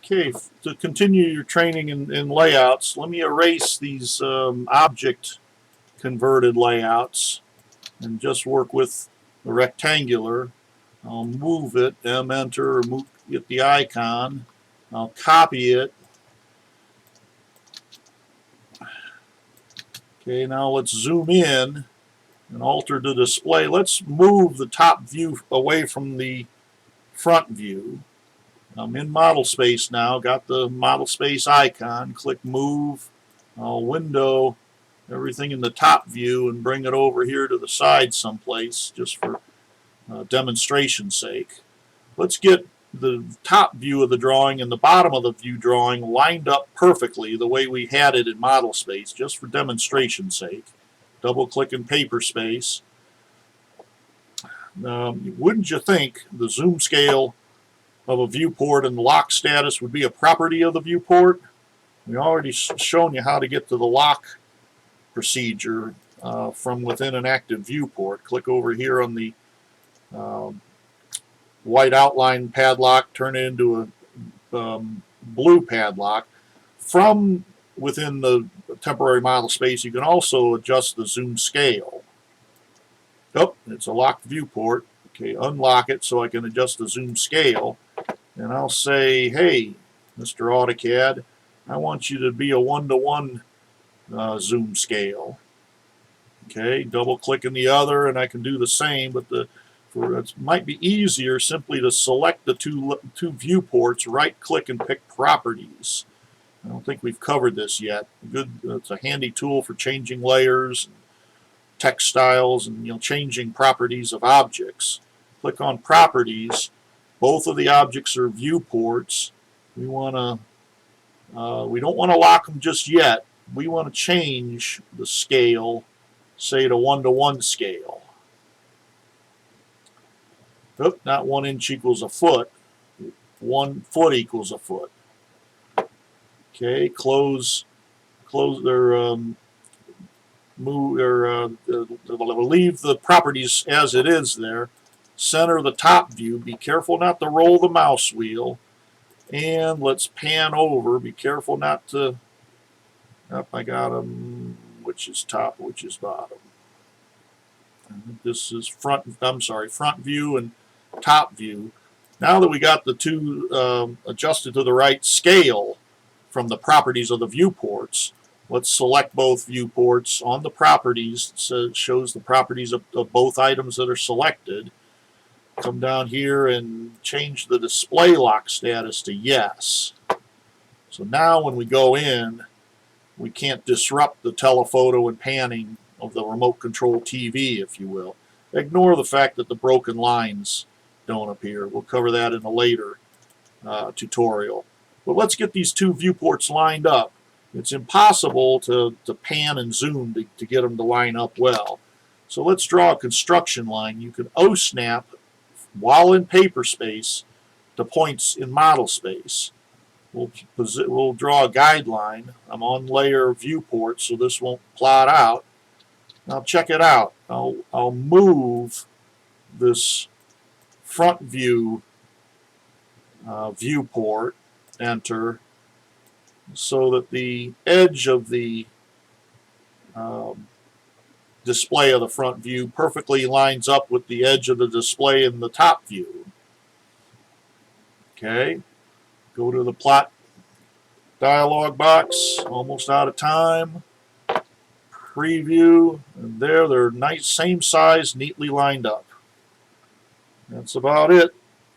Okay, to continue your training in layouts, let me erase these object converted layouts and just work with the rectangular. I'll move it, enter, or move, get the icon. I'll copy it. Okay, now let's zoom in and alter the display. Let's move the top view away from the front view. I'm in model space now, got the model space icon, click move, I'll window everything in the top view and bring it over here to the side someplace just for demonstration's sake. Let's get the top view of the drawing and the bottom of the view drawing lined up perfectly the way we had it in model space just for demonstration's sake. Double click in paper space. Wouldn't you think the zoom scale of a viewport and lock status would be a property of the viewport? We already shown you how to get to the lock procedure from within an active viewport. Click over here on the white outline padlock, turn it into a blue padlock. From within the temporary model space, you can also adjust the zoom scale. Oh, it's a locked viewport. Okay, unlock it so I can adjust the zoom scale. And I'll say, hey, Mr. AutoCAD, I want you to be a 1-to-1 zoom scale. Okay, double click in the other and I can do the same, but it might be easier simply to select the two viewports, right click and pick properties. I don't think we've covered this yet. It's a handy tool for changing layers, text styles, and changing properties of objects. Click on properties. Both of the objects are viewports. We don't want to lock them just yet. We want to change the scale, say to 1-to-1 scale. Oh, not 1 inch equals a foot. 1 foot equals a foot. Okay, close their move or leave the properties as it is there. Center the top view. Be careful not to roll the mouse wheel. And let's pan over. Be careful not to. Up, I got them. Which is top? Which is bottom? This is front. I'm sorry, front view and top view. Now that we got the two adjusted to the right scale from the properties of the viewports, let's select both viewports on the properties. So it shows the properties of both items that are selected. Come down here and change the display lock status to yes. So now when we go in, we can't disrupt the telephoto and panning of the remote control TV, if you will. Ignore the fact that the broken lines don't appear. We'll cover that in a later tutorial. But let's get these two viewports lined up. It's impossible to pan and zoom to get them to line up well. So let's draw a construction line. You can O-snap while in paper space to points in model space. We'll draw a guideline. I'm on layer viewport, so this won't plot out. Now check it out. I'll move this front view viewport, enter, so that the edge of the display of the front view perfectly lines up with the edge of the display in the top view. Okay, go to the plot dialog box, almost out of time. Preview, and there they're nice, same size, neatly lined up. That's about it.